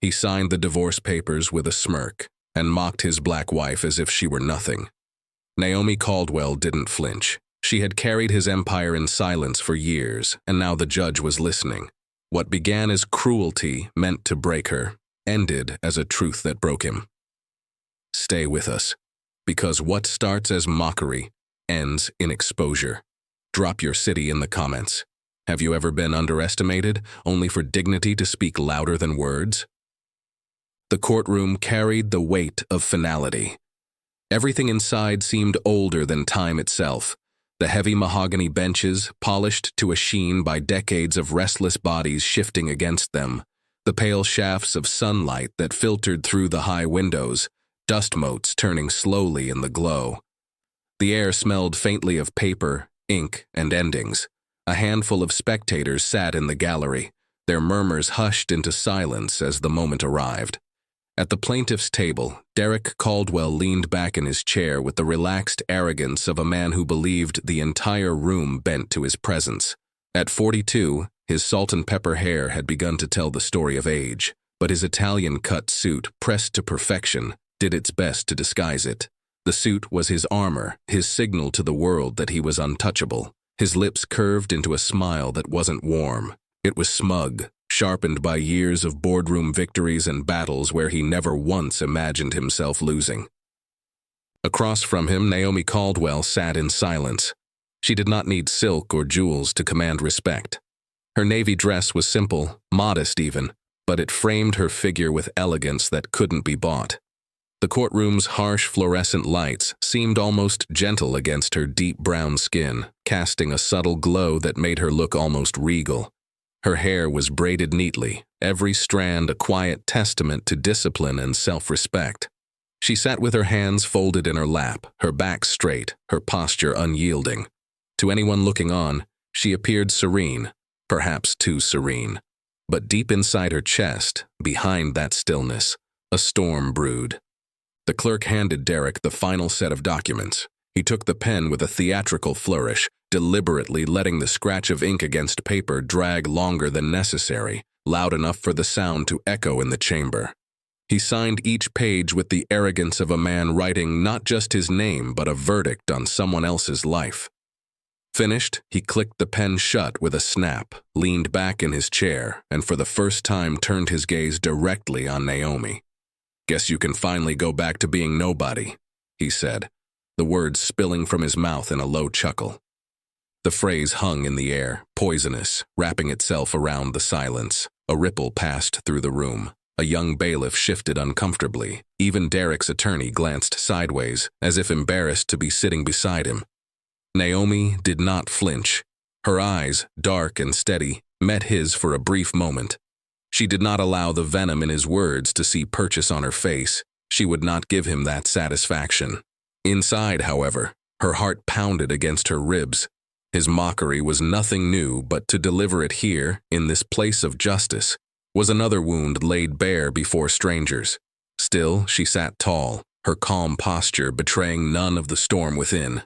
He signed the divorce papers with a smirk and mocked his black wife as if she were nothing. Naomi Caldwell didn't flinch. She had carried his empire in silence for years, and now the judge was listening. What began as cruelty meant to break her ended as a truth that broke him. Stay with us, because what starts as mockery ends in exposure. Drop your city in the comments. Have you ever been underestimated, only for dignity to speak louder than words? The courtroom carried the weight of finality. Everything inside seemed older than time itself. The heavy mahogany benches, polished to a sheen by decades of restless bodies shifting against them. The pale shafts of sunlight that filtered through the high windows, dust motes turning slowly in the glow. The air smelled faintly of paper, ink, and endings. A handful of spectators sat in the gallery, their murmurs hushed into silence as the moment arrived. At the plaintiff's table, Derrick Caldwell leaned back in his chair with the relaxed arrogance of a man who believed the entire room bent to his presence. At 42, his salt-and-pepper hair had begun to tell the story of age, but his Italian-cut suit, pressed to perfection, did its best to disguise it. The suit was his armor, his signal to the world that he was untouchable. His lips curved into a smile that wasn't warm. It was smug, sharpened by years of boardroom victories and battles where he never once imagined himself losing. Across from him, Naomi Caldwell sat in silence. She did not need silk or jewels to command respect. Her navy dress was simple, modest even, but it framed her figure with elegance that couldn't be bought. The courtroom's harsh fluorescent lights seemed almost gentle against her deep brown skin, casting a subtle glow that made her look almost regal. Her hair was braided neatly, every strand a quiet testament to discipline and self-respect. She sat with her hands folded in her lap, her back straight, her posture unyielding. To anyone looking on, she appeared serene, perhaps too serene. But deep inside her chest, behind that stillness, a storm brewed. The clerk handed Derrick the final set of documents. He took the pen with a theatrical flourish, deliberately letting the scratch of ink against paper drag longer than necessary, loud enough for the sound to echo in the chamber. He signed each page with the arrogance of a man writing not just his name but a verdict on someone else's life. Finished, he clicked the pen shut with a snap, leaned back in his chair, and for the first time turned his gaze directly on Naomi. "Guess you can finally go back to being nobody," he said, the words spilling from his mouth in a low chuckle. The phrase hung in the air, poisonous, wrapping itself around the silence. A ripple passed through the room. A young bailiff shifted uncomfortably. Even Derrick's attorney glanced sideways, as if embarrassed to be sitting beside him. Naomi did not flinch. Her eyes, dark and steady, met his for a brief moment. She did not allow the venom in his words to see purchase on her face. She would not give him that satisfaction. Inside, however, her heart pounded against her ribs. His mockery was nothing new, but to deliver it here, in this place of justice, was another wound laid bare before strangers. Still, she sat tall, her calm posture betraying none of the storm within.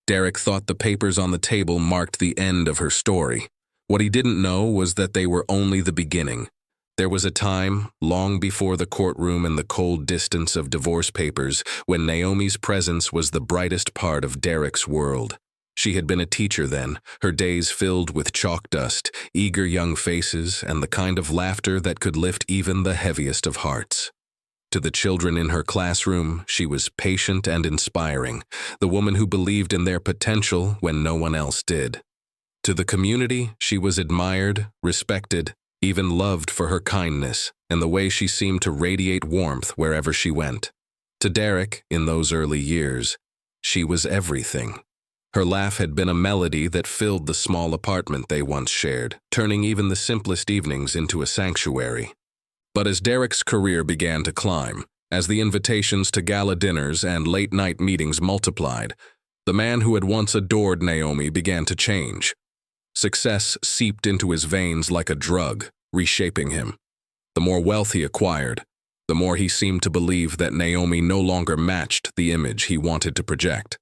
Derrick thought the papers on the table marked the end of her story. What he didn't know was that they were only the beginning. There was a time, long before the courtroom and the cold distance of divorce papers, when Naomi's presence was the brightest part of Derrick's world. She had been a teacher then, her days filled with chalk dust, eager young faces, and the kind of laughter that could lift even the heaviest of hearts. To the children in her classroom, she was patient and inspiring, the woman who believed in their potential when no one else did. To the community, she was admired, respected, even loved for her kindness and the way she seemed to radiate warmth wherever she went. To Derrick, in those early years, she was everything. Her laugh had been a melody that filled the small apartment they once shared, turning even the simplest evenings into a sanctuary. But as Derrick's career began to climb, as the invitations to gala dinners and late-night meetings multiplied, the man who had once adored Naomi began to change. Success seeped into his veins like a drug, reshaping him. The more wealth he acquired, the more he seemed to believe that Naomi no longer matched the image he wanted to project.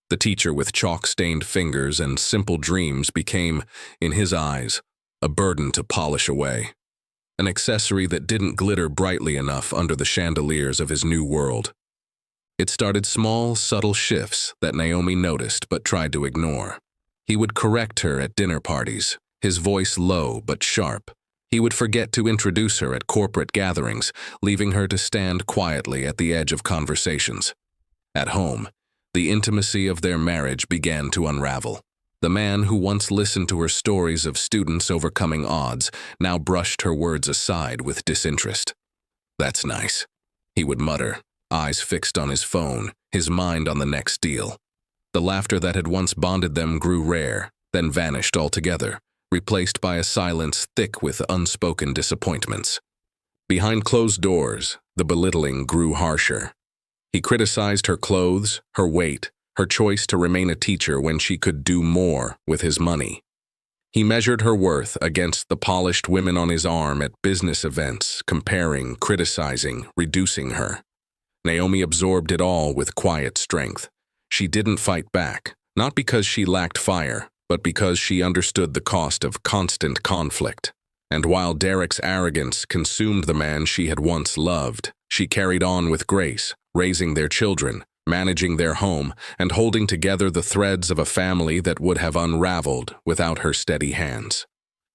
The teacher with chalk-stained fingers and simple dreams became, in his eyes, a burden to polish away. an accessory that didn't glitter brightly enough under the chandeliers of his new world. It started small, subtle shifts that Naomi noticed but tried to ignore. He would correct her at dinner parties, his voice low but sharp. He would forget to introduce her at corporate gatherings, leaving her to stand quietly at the edge of conversations. At home, the intimacy of their marriage began to unravel. The man who once listened to her stories of students overcoming odds now brushed her words aside with disinterest. "That's nice," he would mutter, eyes fixed on his phone, his mind on the next deal. The laughter that had once bonded them grew rare, then vanished altogether, replaced by a silence thick with unspoken disappointments. Behind closed doors, the belittling grew harsher. He criticized her clothes, her weight, her choice to remain a teacher when she could do more with his money. He measured her worth against the polished women on his arm at business events, comparing, criticizing, reducing her. Naomi absorbed it all with quiet strength. She didn't fight back, not because she lacked fire, but because she understood the cost of constant conflict. And while Derrick's arrogance consumed the man she had once loved, she carried on with grace, raising their children, managing their home, and holding together the threads of a family that would have unraveled without her steady hands.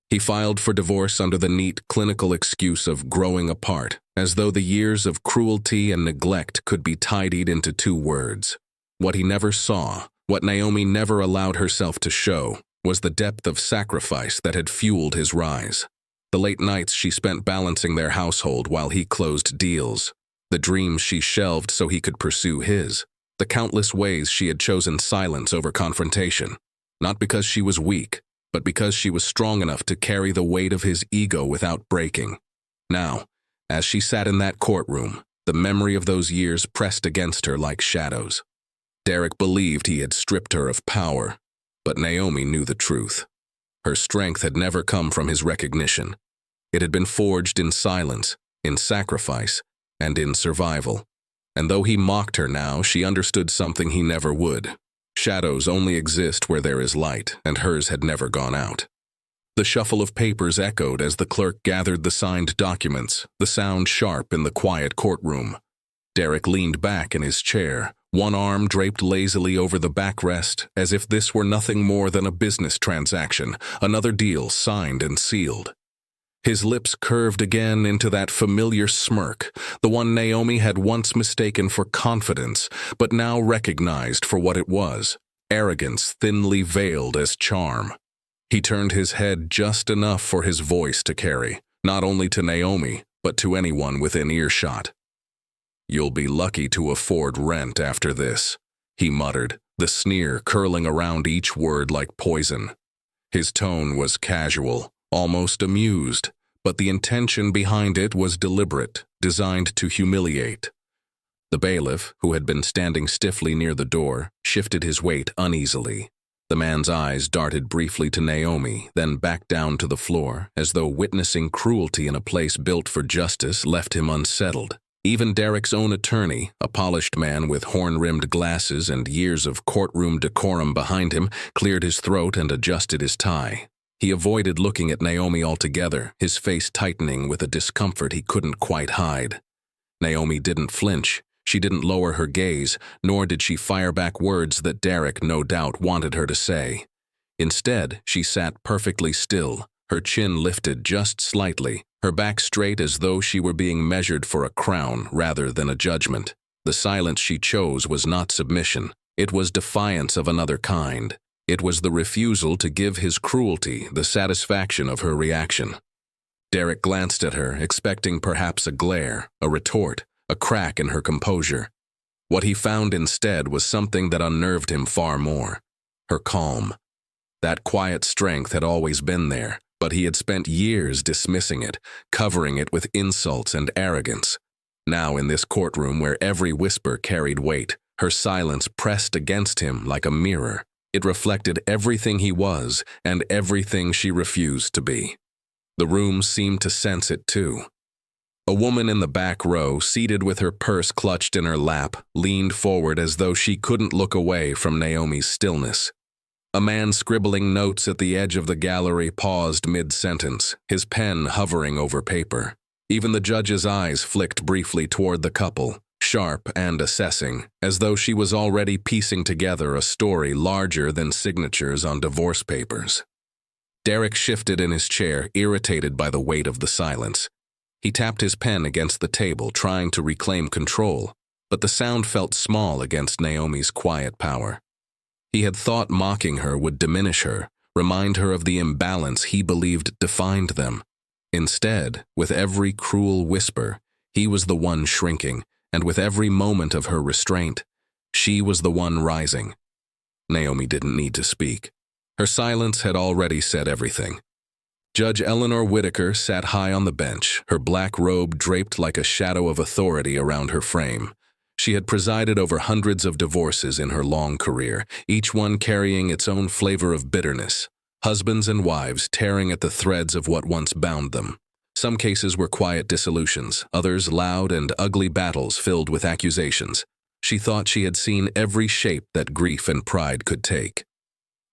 He filed for divorce under the neat clinical excuse of growing apart, as though the years of cruelty and neglect could be tidied into 2 words. What he never saw, what Naomi never allowed herself to show, was the depth of sacrifice that had fueled his rise. The late nights she spent balancing their household while he closed deals, the dreams she shelved so he could pursue his, the countless ways she had chosen silence over confrontation, not because she was weak, but because she was strong enough to carry the weight of his ego without breaking. Now, as she sat in that courtroom, the memory of those years pressed against her like shadows. Derrick believed he had stripped her of power, but Naomi knew the truth. Her strength had never come from his recognition. It had been forged in silence, in sacrifice, and in survival. And though he mocked her now, she understood something he never would. Shadows only exist where there is light, and hers had never gone out. The shuffle of papers echoed as the clerk gathered the signed documents, the sound sharp in the quiet courtroom. Derrick leaned back in his chair, one arm draped lazily over the backrest, as if this were nothing more than a business transaction, another deal signed and sealed. His lips curved again into that familiar smirk, the one Naomi had once mistaken for confidence, but now recognized for what it was, arrogance thinly veiled as charm. He turned his head just enough for his voice to carry, not only to Naomi, but to anyone within earshot. "You'll be lucky to afford rent after this," he muttered, the sneer curling around each word like poison. His tone was casual, almost amused, but the intention behind it was deliberate, designed to humiliate. The bailiff, who had been standing stiffly near the door, shifted his weight uneasily. The man's eyes darted briefly to Naomi, then back down to the floor, as though witnessing cruelty in a place built for justice left him unsettled. Even Derrick's own attorney, a polished man with horn-rimmed glasses and years of courtroom decorum behind him, cleared his throat and adjusted his tie. He avoided looking at Naomi altogether, his face tightening with a discomfort he couldn't quite hide. Naomi didn't flinch. She didn't lower her gaze, nor did she fire back words that Derrick no doubt wanted her to say. Instead, she sat perfectly still, her chin lifted just slightly, her back straight as though she were being measured for a crown rather than a judgment. The silence she chose was not submission. It was defiance of another kind. It was the refusal to give his cruelty the satisfaction of her reaction. Derrick glanced at her, expecting perhaps a glare, a retort, a crack in her composure. What he found instead was something that unnerved him far more. Her calm. That quiet strength had always been there, but he had spent years dismissing it, covering it with insults and arrogance. Now in this courtroom where every whisper carried weight, her silence pressed against him like a mirror. It reflected everything he was and everything she refused to be. The room seemed to sense it too. A woman in the back row, seated with her purse clutched in her lap, leaned forward as though she couldn't look away from Naomi's stillness. A man scribbling notes at the edge of the gallery paused mid-sentence, his pen hovering over paper. Even the judge's eyes flicked briefly toward the couple, sharp and assessing, as though she was already piecing together a story larger than signatures on divorce papers. Derrick shifted in his chair, irritated by the weight of the silence. He tapped his pen against the table, trying to reclaim control, but the sound felt small against Naomi's quiet power. He had thought mocking her would diminish her, remind her of the imbalance he believed defined them. Instead, with every cruel whisper, he was the one shrinking, and with every moment of her restraint, she was the one rising. Naomi didn't need to speak. Her silence had already said everything. Judge Eleanor Whitaker sat high on the bench, her black robe draped like a shadow of authority around her frame. She had presided over hundreds of divorces in her long career, each one carrying its own flavor of bitterness. Husbands and wives tearing at the threads of what once bound them. Some cases were quiet dissolutions, others loud and ugly battles filled with accusations. She thought she had seen every shape that grief and pride could take.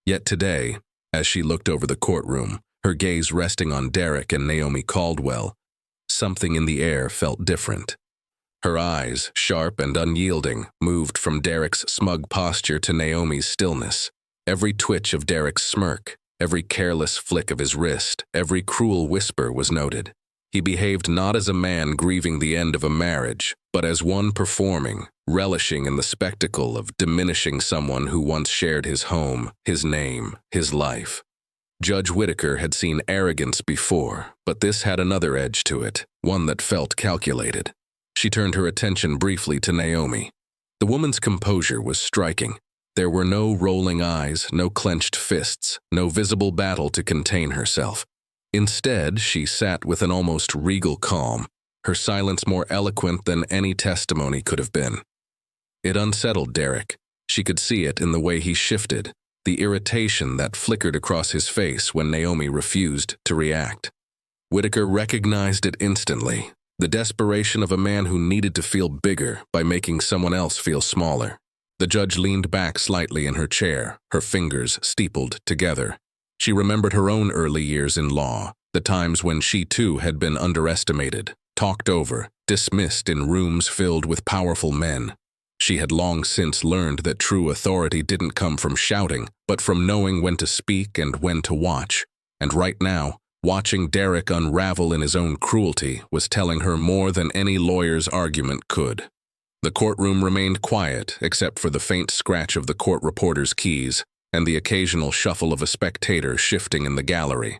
Yet today, as she looked over the courtroom, her gaze resting on Derrick and Naomi Caldwell, something in the air felt different. Her eyes, sharp and unyielding, moved from Derrick's smug posture to Naomi's stillness. Every twitch of Derrick's smirk, every careless flick of his wrist, every cruel whisper was noted. He behaved not as a man grieving the end of a marriage, but as one performing, relishing in the spectacle of diminishing someone who once shared his home, his name, his life. Judge Whitaker had seen arrogance before, but this had another edge to it, one that felt calculated. She turned her attention briefly to Naomi. The woman's composure was striking. There were no rolling eyes, no clenched fists, no visible battle to contain herself. Instead, she sat with an almost regal calm, her silence more eloquent than any testimony could have been. It unsettled Derrick. She could see it in the way he shifted, the irritation that flickered across his face when Naomi refused to react. Whitaker recognized it instantly, the desperation of a man who needed to feel bigger by making someone else feel smaller. The judge leaned back slightly in her chair, her fingers steepled together. She remembered her own early years in law, the times when she too had been underestimated, talked over, dismissed in rooms filled with powerful men. She had long since learned that true authority didn't come from shouting, but from knowing when to speak and when to watch. And right now, watching Derrick unravel in his own cruelty was telling her more than any lawyer's argument could. The courtroom remained quiet except for the faint scratch of the court reporter's keys and the occasional shuffle of a spectator shifting in the gallery.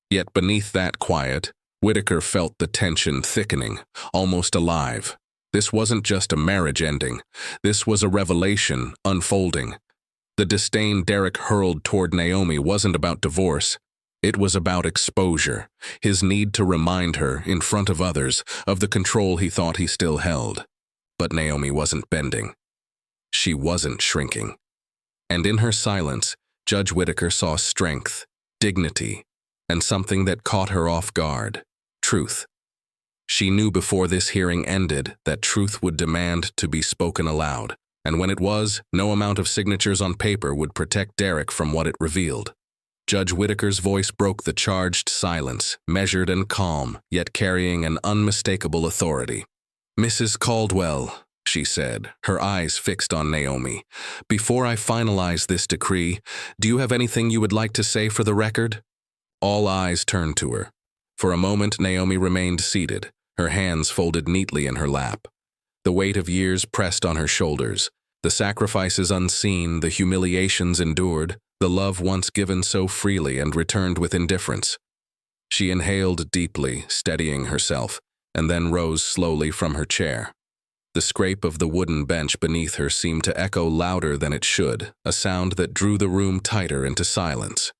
Yet beneath that quiet, Whitaker felt the tension thickening, almost alive. This wasn't just a marriage ending. This was a revelation unfolding. The disdain Derrick hurled toward Naomi wasn't about divorce. It was about exposure, his need to remind her, in front of others, of the control he thought he still held. But Naomi wasn't bending. She wasn't shrinking. And in her silence, Judge Whitaker saw strength, dignity, and something that caught her off guard: truth. She knew before this hearing ended that truth would demand to be spoken aloud, and when it was, no amount of signatures on paper would protect Derrick from what it revealed. Judge Whitaker's voice broke the charged silence, measured and calm, yet carrying an unmistakable authority. "Mrs. Caldwell," she said, her eyes fixed on Naomi, "before I finalize this decree, do you have anything you would like to say for the record?" All eyes turned to her. For a moment, Naomi remained seated, her hands folded neatly in her lap. The weight of years pressed on her shoulders, the sacrifices unseen, the humiliations endured, the love once given so freely and returned with indifference. She inhaled deeply, steadying herself, and then rose slowly from her chair. The scrape of the wooden bench beneath her seemed to echo louder than it should, a sound that drew the room tighter into silence.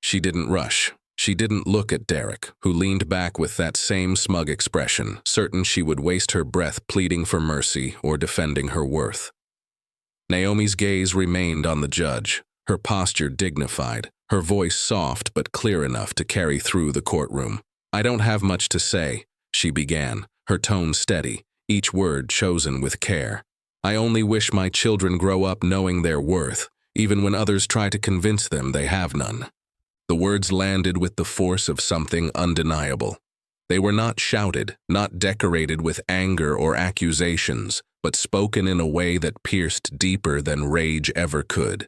She didn't rush. She didn't look at Derrick, who leaned back with that same smug expression, certain she would waste her breath pleading for mercy or defending her worth. Naomi's gaze remained on the judge, her posture dignified, her voice soft but clear enough to carry through the courtroom. "I don't have much to say," she began, her tone steady, each word chosen with care. "I only wish my children grow up knowing their worth, even when others try to convince them they have none. The words landed with the force of something undeniable. They were not shouted, not decorated with anger or accusations, but spoken in a way that pierced deeper than rage ever could.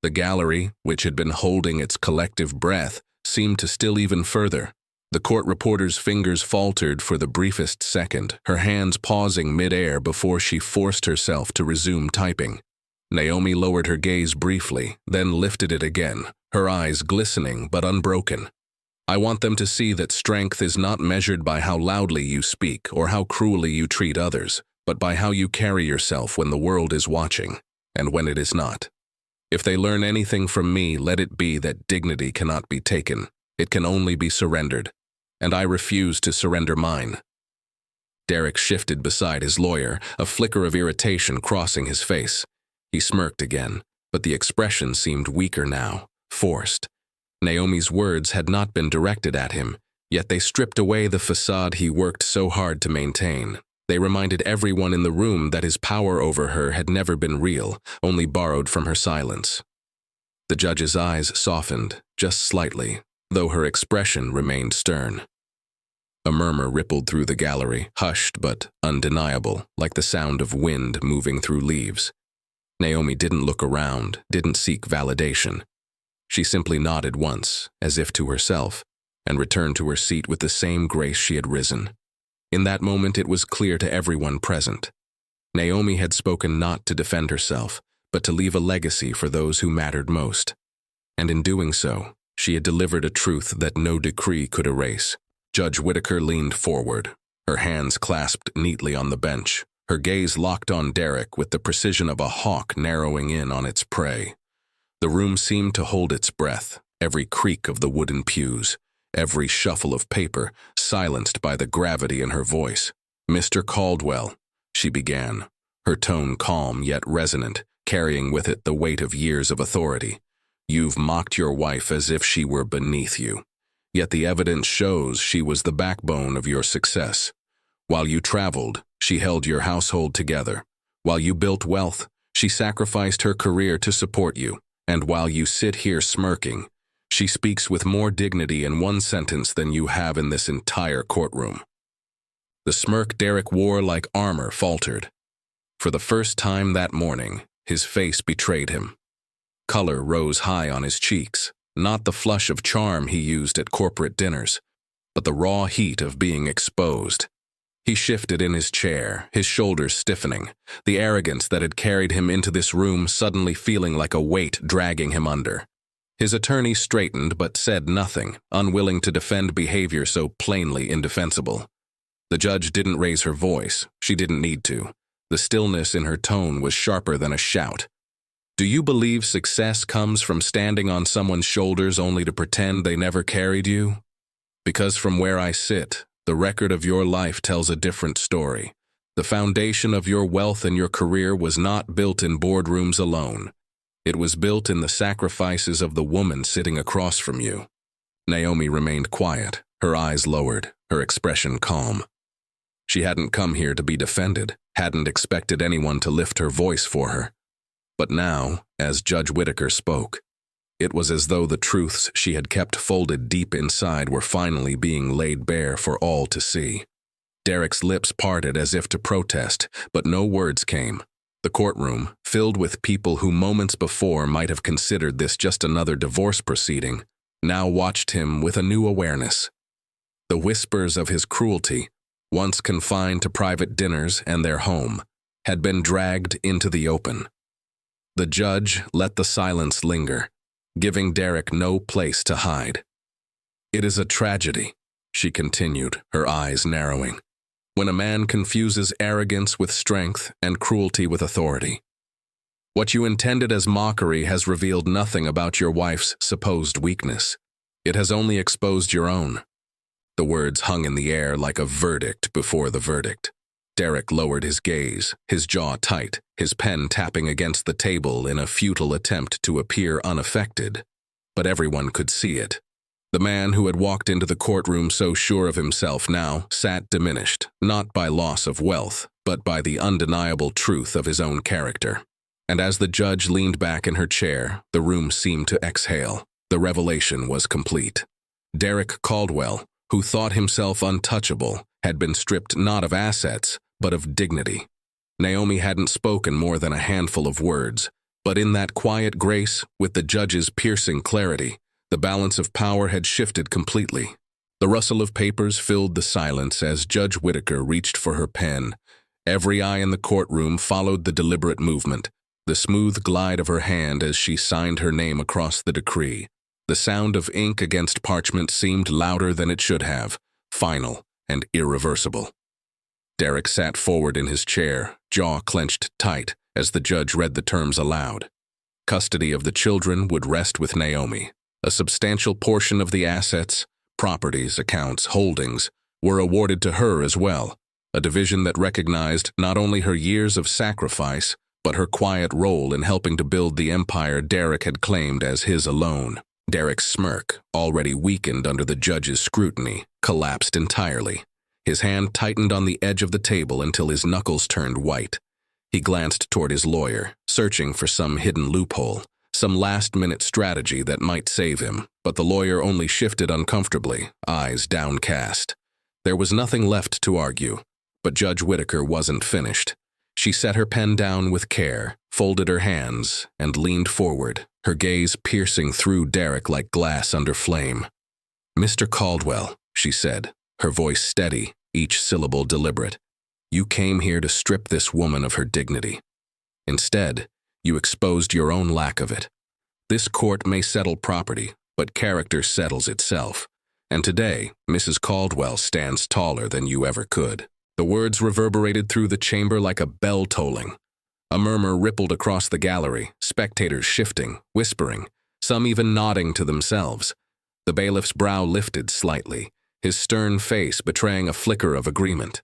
The gallery, which had been holding its collective breath, seemed to still even further. The court reporter's fingers faltered for the briefest second, her hands pausing mid-air before she forced herself to resume typing. Naomi lowered her gaze briefly, then lifted it again, her eyes glistening but unbroken. I want them to see that strength is not measured by how loudly you speak or how cruelly you treat others, but by how you carry yourself when the world is watching, and when it is not. If they learn anything from me, let it be that dignity cannot be taken. It can only be surrendered, and I refuse to surrender mine. Derrick shifted beside his lawyer, a flicker of irritation crossing his face. He smirked again, but the expression seemed weaker now, forced. Naomi's words had not been directed at him, yet they stripped away the facade he worked so hard to maintain. They reminded everyone in the room that his power over her had never been real, only borrowed from her silence. The judge's eyes softened, just slightly, though her expression remained stern. A murmur rippled through the gallery, hushed but undeniable, like the sound of wind moving through leaves. Naomi didn't look around, didn't seek validation. She simply nodded once, as if to herself, and returned to her seat with the same grace she had risen. In that moment it was clear to everyone present. Naomi had spoken not to defend herself, but to leave a legacy for those who mattered most. And in doing so, she had delivered a truth that no decree could erase. Judge Whitaker leaned forward, her hands clasped neatly on the bench, her gaze locked on Derrick with the precision of a hawk narrowing in on its prey. The room seemed to hold its breath, every creak of the wooden pews, every shuffle of paper, silenced by the gravity in her voice. "Mr. Caldwell," she began, her tone calm yet resonant, carrying with it the weight of years of authority. "You've mocked your wife as if she were beneath you. Yet the evidence shows she was the backbone of your success. While you traveled, she held your household together. While you built wealth, she sacrificed her career to support you. And while you sit here smirking, she speaks with more dignity in one sentence than you have in this entire courtroom." The smirk Derrick wore like armor faltered. For the first time that morning, his face betrayed him. Color rose high on his cheeks, not the flush of charm he used at corporate dinners, but the raw heat of being exposed. He shifted in his chair, his shoulders stiffening, the arrogance that had carried him into this room suddenly feeling like a weight dragging him under. His attorney straightened but said nothing, unwilling to defend behavior so plainly indefensible. The judge didn't raise her voice. She didn't need to. The stillness in her tone was sharper than a shout. "Do you believe success comes from standing on someone's shoulders only to pretend they never carried you? Because from where I sit, the record of your life tells a different story. The foundation of your wealth and your career was not built in boardrooms alone. It was built in the sacrifices of the woman sitting across from you." Naomi remained quiet, her eyes lowered, her expression calm. She hadn't come here to be defended, hadn't expected anyone to lift her voice for her. But now, as Judge Whitaker spoke, it was as though the truths she had kept folded deep inside were finally being laid bare for all to see. Derrick's lips parted as if to protest, but no words came. The courtroom, filled with people who moments before might have considered this just another divorce proceeding, now watched him with a new awareness. The whispers of his cruelty, once confined to private dinners and their home, had been dragged into the open. The judge let the silence linger, giving Derrick no place to hide. "It is a tragedy," she continued, her eyes narrowing, "when a man confuses arrogance with strength and cruelty with authority. What you intended as mockery has revealed nothing about your wife's supposed weakness. It has only exposed your own." The words hung in the air like a verdict before the verdict. Derrick lowered his gaze, his jaw tight, his pen tapping against the table in a futile attempt to appear unaffected. But everyone could see it. The man who had walked into the courtroom so sure of himself now sat diminished, not by loss of wealth, but by the undeniable truth of his own character. And as the judge leaned back in her chair, the room seemed to exhale. The revelation was complete. Derrick Caldwell, who thought himself untouchable, had been stripped not of assets, but of dignity. Naomi hadn't spoken more than a handful of words, but in that quiet grace, with the judge's piercing clarity, the balance of power had shifted completely. The rustle of papers filled the silence as Judge Whittaker reached for her pen. Every eye in the courtroom followed the deliberate movement, the smooth glide of her hand as she signed her name across the decree. The sound of ink against parchment seemed louder than it should have, final and irreversible. Derrick sat forward in his chair, jaw clenched tight, as the judge read the terms aloud. Custody of the children would rest with Naomi. A substantial portion of the assets, properties, accounts, holdings, were awarded to her as well, a division that recognized not only her years of sacrifice, but her quiet role in helping to build the empire Derrick had claimed as his alone. Derrick's smirk, already weakened under the judge's scrutiny, collapsed entirely. His hand tightened on the edge of the table until his knuckles turned white. He glanced toward his lawyer, searching for some hidden loophole, some last-minute strategy that might save him, but the lawyer only shifted uncomfortably, eyes downcast. There was nothing left to argue, but Judge Whittaker wasn't finished. She set her pen down with care, folded her hands, and leaned forward, her gaze piercing through Derrick like glass under flame. "Mr. Caldwell," she said, her voice steady, each syllable deliberate, "you came here to strip this woman of her dignity. Instead, you exposed your own lack of it. This court may settle property, but character settles itself. And today, Mrs. Caldwell stands taller than you ever could." The words reverberated through the chamber like a bell tolling. A murmur rippled across the gallery, spectators shifting, whispering, some even nodding to themselves. The bailiff's brow lifted slightly, his stern face betraying a flicker of agreement.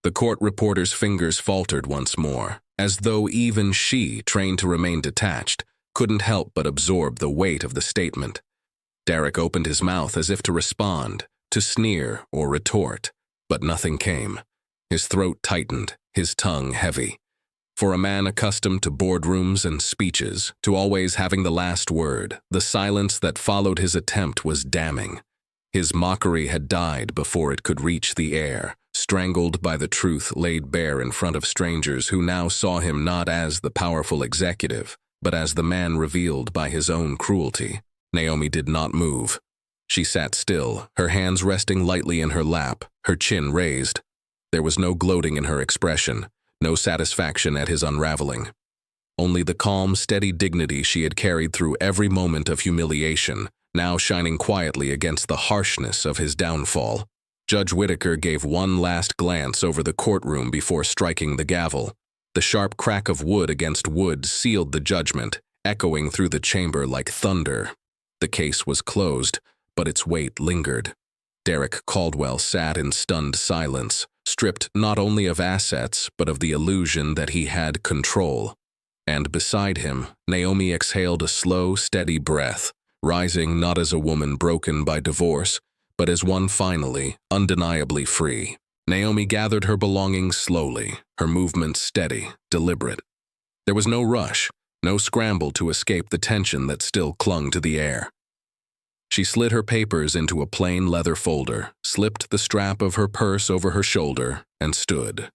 The court reporter's fingers faltered once more, as though even she, trained to remain detached, couldn't help but absorb the weight of the statement. Derrick opened his mouth as if to respond, to sneer or retort, but nothing came. His throat tightened, his tongue heavy. For a man accustomed to boardrooms and speeches, to always having the last word, the silence that followed his attempt was damning. His mockery had died before it could reach the air, strangled by the truth laid bare in front of strangers who now saw him not as the powerful executive, but as the man revealed by his own cruelty. Naomi did not move. She sat still, her hands resting lightly in her lap, her chin raised. There was no gloating in her expression, no satisfaction at his unraveling. Only the calm, steady dignity she had carried through every moment of humiliation, now shining quietly against the harshness of his downfall. Judge Whittaker gave one last glance over the courtroom before striking the gavel. The sharp crack of wood against wood sealed the judgment, echoing through the chamber like thunder. The case was closed, but its weight lingered. Derrick Caldwell sat in stunned silence, stripped not only of assets, but of the illusion that he had control. And beside him, Naomi exhaled a slow, steady breath, rising not as a woman broken by divorce, but as one finally, undeniably free. Naomi gathered her belongings slowly, her movements steady, deliberate. There was no rush, no scramble to escape the tension that still clung to the air. She slid her papers into a plain leather folder, slipped the strap of her purse over her shoulder, and stood.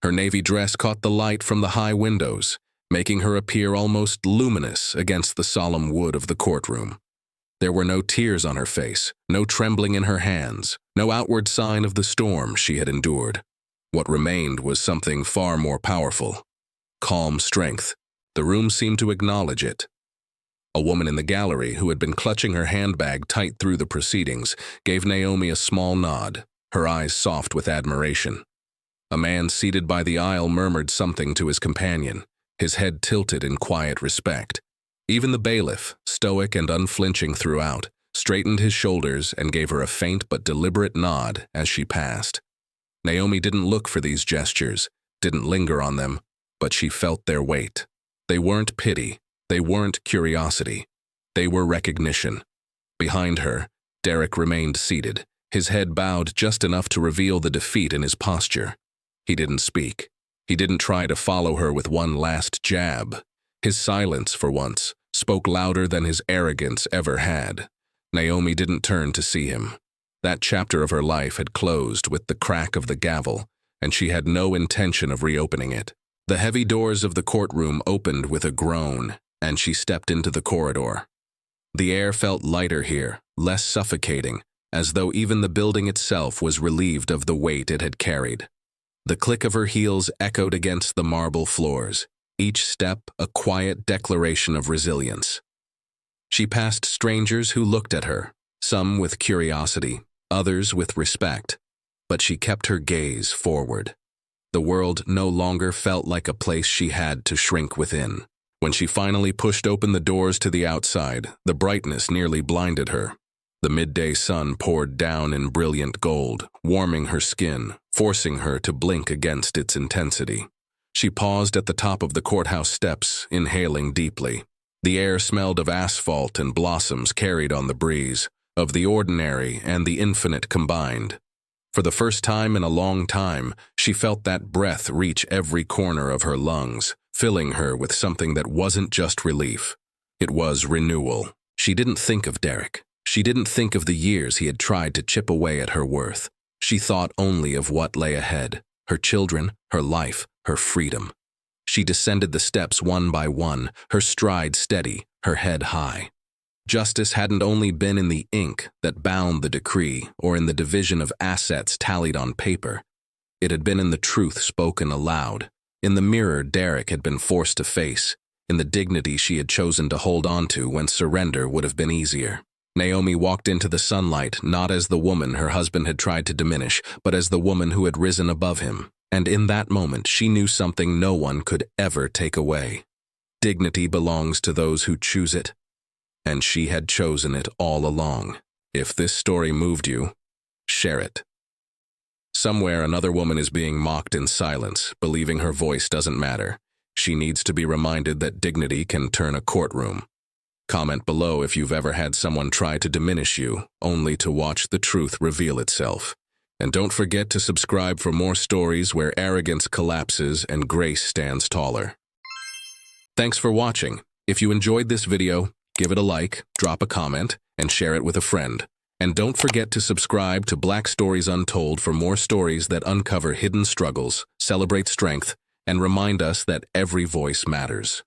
Her navy dress caught the light from the high windows, making her appear almost luminous against the solemn wood of the courtroom. There were no tears on her face, no trembling in her hands, no outward sign of the storm she had endured. What remained was something far more powerful. Calm strength. The room seemed to acknowledge it. A woman in the gallery, who had been clutching her handbag tight through the proceedings, gave Naomi a small nod, her eyes soft with admiration. A man seated by the aisle murmured something to his companion, his head tilted in quiet respect. Even the bailiff, stoic and unflinching throughout, straightened his shoulders and gave her a faint but deliberate nod as she passed. Naomi didn't look for these gestures, didn't linger on them, but she felt their weight. They weren't pity. They weren't curiosity. They were recognition. Behind her, Derrick remained seated, his head bowed just enough to reveal the defeat in his posture. He didn't speak. He didn't try to follow her with one last jab. His silence, for once, spoke louder than his arrogance ever had. Naomi didn't turn to see him. That chapter of her life had closed with the crack of the gavel, and she had no intention of reopening it. The heavy doors of the courtroom opened with a groan, and she stepped into the corridor. The air felt lighter here, less suffocating, as though even the building itself was relieved of the weight it had carried. The click of her heels echoed against the marble floors, each step a quiet declaration of resilience. She passed strangers who looked at her, some with curiosity, others with respect, but she kept her gaze forward. The world no longer felt like a place she had to shrink within. When she finally pushed open the doors to the outside, the brightness nearly blinded her. The midday sun poured down in brilliant gold, warming her skin, forcing her to blink against its intensity. She paused at the top of the courthouse steps, inhaling deeply. The air smelled of asphalt and blossoms carried on the breeze, of the ordinary and the infinite combined. For the first time in a long time, she felt that breath reach every corner of her lungs, filling her with something that wasn't just relief. It was renewal. She didn't think of Derrick. She didn't think of the years he had tried to chip away at her worth. She thought only of what lay ahead, her children, her life, her freedom. She descended the steps one by one, her stride steady, her head high. Justice hadn't only been in the ink that bound the decree or in the division of assets tallied on paper. It had been in the truth spoken aloud, in the mirror Derrick had been forced to face, in the dignity she had chosen to hold onto when surrender would have been easier. Naomi walked into the sunlight not as the woman her husband had tried to diminish, but as the woman who had risen above him. And in that moment, she knew something no one could ever take away. Dignity belongs to those who choose it, and she had chosen it all along. If this story moved you, share it. Somewhere another woman is being mocked in silence, believing her voice doesn't matter. She needs to be reminded that dignity can turn a courtroom. Comment below if you've ever had someone try to diminish you, only to watch the truth reveal itself. And don't forget to subscribe for more stories where arrogance collapses and grace stands taller. Thanks for watching. If you enjoyed this video, give it a like, drop a comment, and share it with a friend. And don't forget to subscribe to Black Stories Untold for more stories that uncover hidden struggles, celebrate strength, and remind us that every voice matters.